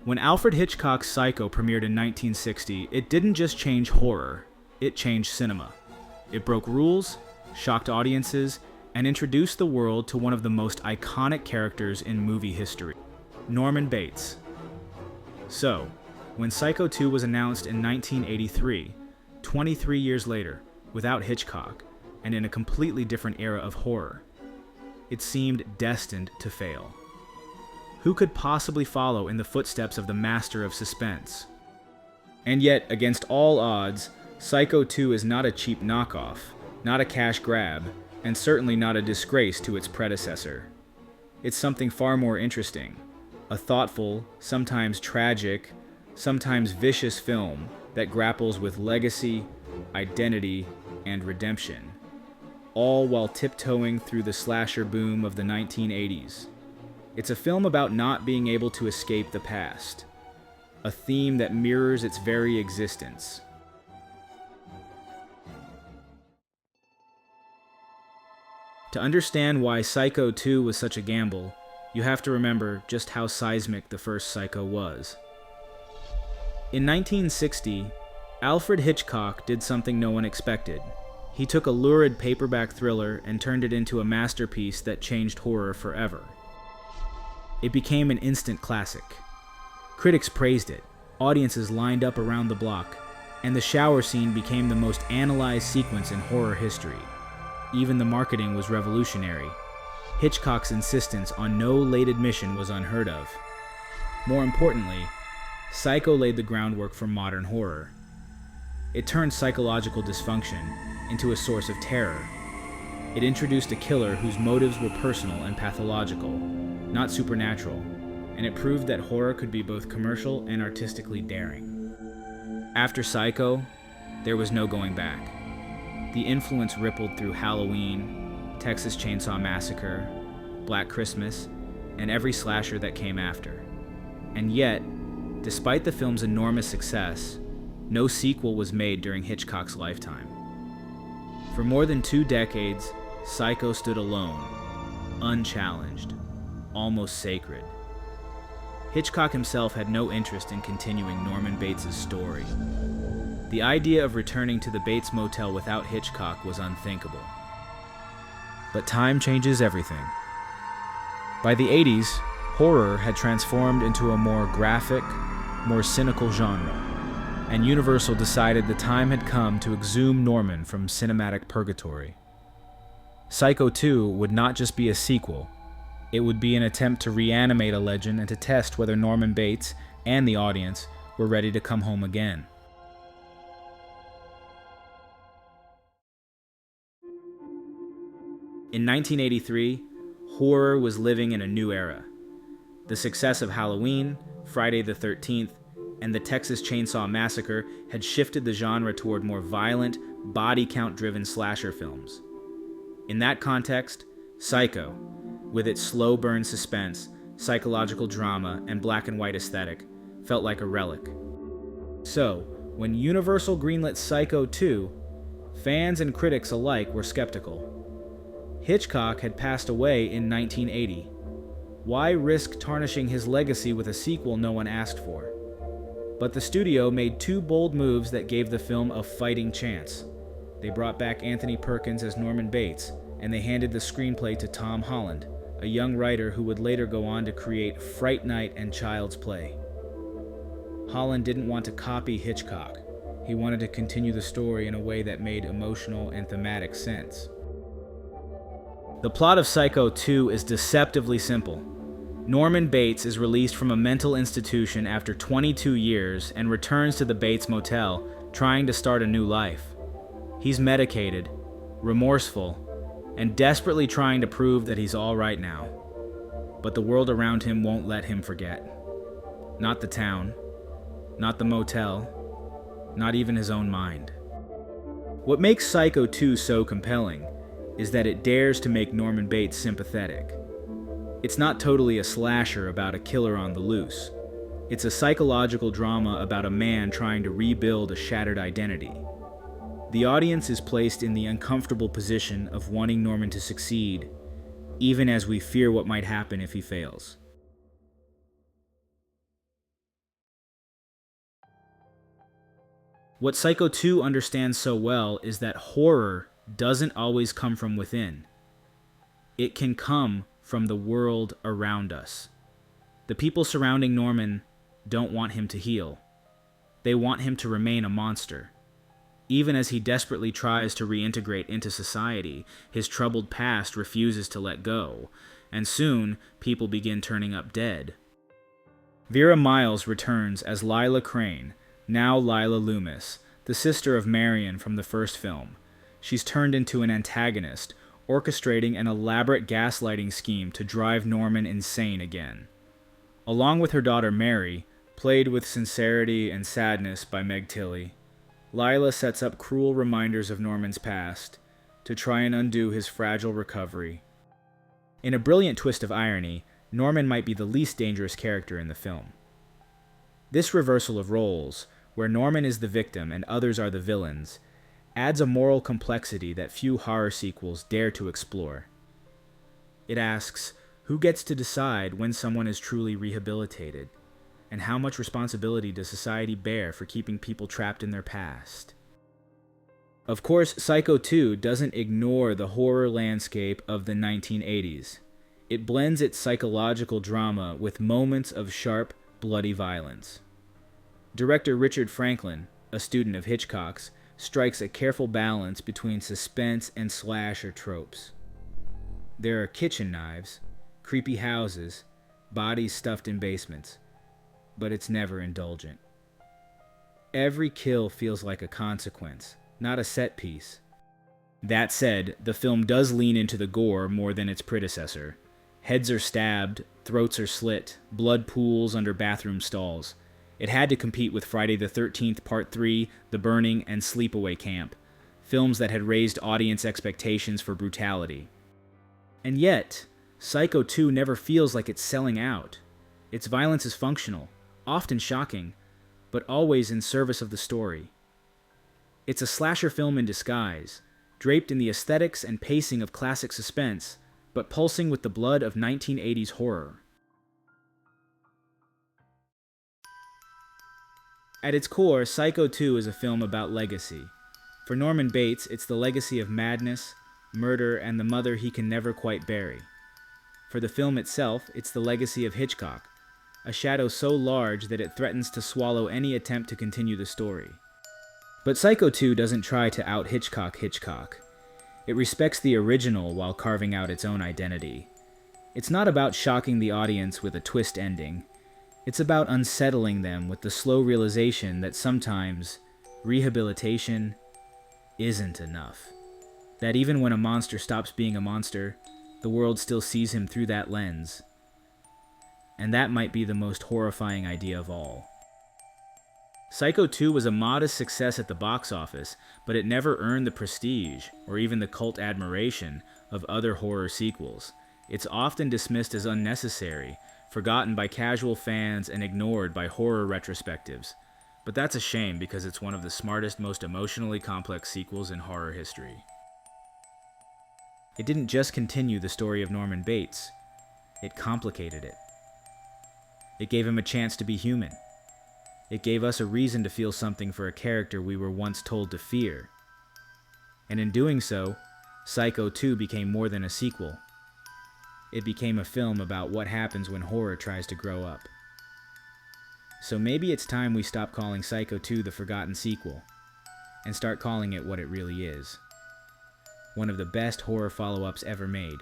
When Alfred Hitchcock's Psycho premiered in 1960, it didn't just change horror, it changed cinema. It broke rules, shocked audiences, and introduced the world to one of the most iconic characters in movie history, Norman Bates. So, when Psycho 2 was announced in 1983, 23 years later, without Hitchcock, and in a completely different era of horror, it seemed destined to fail. Who could possibly follow in the footsteps of the master of suspense? And yet, against all odds, Psycho 2 is not a cheap knockoff, not a cash grab, and certainly not a disgrace to its predecessor. It's something far more interesting, a thoughtful, sometimes tragic, sometimes vicious film that grapples with legacy, identity, and redemption, all while tiptoeing through the slasher boom of the 1980s. It's a film about not being able to escape the past, a theme that mirrors its very existence. To understand why Psycho 2 was such a gamble, you have to remember just how seismic the first Psycho was. In 1960, Alfred Hitchcock did something no one expected. He took a lurid paperback thriller and turned it into a masterpiece that changed horror forever. It became an instant classic. Critics praised it, audiences lined up around the block, and the shower scene became the most analyzed sequence in horror history. Even the marketing was revolutionary. Hitchcock's insistence on no late admission was unheard of. More importantly, Psycho laid the groundwork for modern horror. It turned psychological dysfunction into a source of terror. It introduced a killer whose motives were personal and pathological, not supernatural, and it proved that horror could be both commercial and artistically daring. After Psycho, there was no going back. The influence rippled through Halloween, Texas Chainsaw Massacre, Black Christmas, and every slasher that came after. And yet, despite the film's enormous success, no sequel was made during Hitchcock's lifetime. For more than 2 decades, Psycho stood alone, unchallenged, almost sacred. Hitchcock himself had no interest in continuing Norman Bates' story. The idea of returning to the Bates Motel without Hitchcock was unthinkable. But time changes everything. By the 80s, horror had transformed into a more graphic, more cynical genre, and Universal decided the time had come to exhume Norman from cinematic purgatory. Psycho 2 would not just be a sequel, it would be an attempt to reanimate a legend and to test whether Norman Bates and the audience were ready to come home again. In 1983, horror was living in a new era. The success of Halloween, Friday the 13th, and the Texas Chainsaw Massacre had shifted the genre toward more violent, body count-driven slasher films. In that context, Psycho, with its slow burn suspense, psychological drama, and black and white aesthetic, felt like a relic. So, when Universal greenlit Psycho 2, fans and critics alike were skeptical. Hitchcock had passed away in 1980. Why risk tarnishing his legacy with a sequel no one asked for? But the studio made 2 bold moves that gave the film a fighting chance. They brought back Anthony Perkins as Norman Bates, and they handed the screenplay to Tom Holland, a young writer who would later go on to create Fright Night and Child's Play. Holland didn't want to copy Hitchcock. He wanted to continue the story in a way that made emotional and thematic sense. The plot of Psycho 2 is deceptively simple. Norman Bates is released from a mental institution after 22 years and returns to the Bates Motel, trying to start a new life. He's medicated, remorseful, and desperately trying to prove that he's all right now. But the world around him won't let him forget. Not the town, not the motel, not even his own mind. What makes Psycho 2 so compelling is that it dares to make Norman Bates sympathetic. It's not totally a slasher about a killer on the loose. It's a psychological drama about a man trying to rebuild a shattered identity. The audience is placed in the uncomfortable position of wanting Norman to succeed, even as we fear what might happen if he fails. What Psycho 2 understands so well is that horror doesn't always come from within. It can come from the world around us. The people surrounding Norman don't want him to heal. They want him to remain a monster. Even as he desperately tries to reintegrate into society, his troubled past refuses to let go, and soon people begin turning up dead. Vera Miles returns as Lila Crane, now Lila Loomis, the sister of Marion from the first film. She's turned into an antagonist, orchestrating an elaborate gaslighting scheme to drive Norman insane again. Along with her daughter Mary, played with sincerity and sadness by Meg Tilly, Lila sets up cruel reminders of Norman's past to try and undo his fragile recovery. In a brilliant twist of irony, Norman might be the least dangerous character in the film. This reversal of roles, where Norman is the victim and others are the villains, adds a moral complexity that few horror sequels dare to explore. It asks, who gets to decide when someone is truly rehabilitated? And how much responsibility does society bear for keeping people trapped in their past? Of course, Psycho 2 doesn't ignore the horror landscape of the 1980s. It blends its psychological drama with moments of sharp, bloody violence. Director Richard Franklin, a student of Hitchcock's, strikes a careful balance between suspense and slasher tropes. There are kitchen knives, creepy houses, bodies stuffed in basements, but it's never indulgent. Every kill feels like a consequence, not a set piece. That said, the film does lean into the gore more than its predecessor. Heads are stabbed, throats are slit, blood pools under bathroom stalls. It had to compete with Friday the 13th Part 3, The Burning, and Sleepaway Camp, films that had raised audience expectations for brutality. And yet, Psycho 2 never feels like it's selling out. Its violence is functional, often shocking, but always in service of the story. It's a slasher film in disguise, draped in the aesthetics and pacing of classic suspense, but pulsing with the blood of 1980s horror. At its core, Psycho 2 is a film about legacy. For Norman Bates, it's the legacy of madness, murder, and the mother he can never quite bury. For the film itself, it's the legacy of Hitchcock, a shadow so large that it threatens to swallow any attempt to continue the story. But Psycho 2 doesn't try to out-Hitchcock Hitchcock. It respects the original while carving out its own identity. It's not about shocking the audience with a twist ending. It's about unsettling them with the slow realization that sometimes rehabilitation isn't enough. That even when a monster stops being a monster, the world still sees him through that lens. And that might be the most horrifying idea of all. Psycho 2 was a modest success at the box office, but it never earned the prestige, or even the cult admiration, of other horror sequels. It's often dismissed as unnecessary, forgotten by casual fans, and ignored by horror retrospectives. But that's a shame because it's one of the smartest, most emotionally complex sequels in horror history. It didn't just continue the story of Norman Bates, it complicated it. It gave him a chance to be human. It gave us a reason to feel something for a character we were once told to fear. And in doing so, Psycho 2 became more than a sequel. It became a film about what happens when horror tries to grow up. So maybe it's time we stop calling Psycho 2 the forgotten sequel, and start calling it what it really is. One of the best horror follow-ups ever made.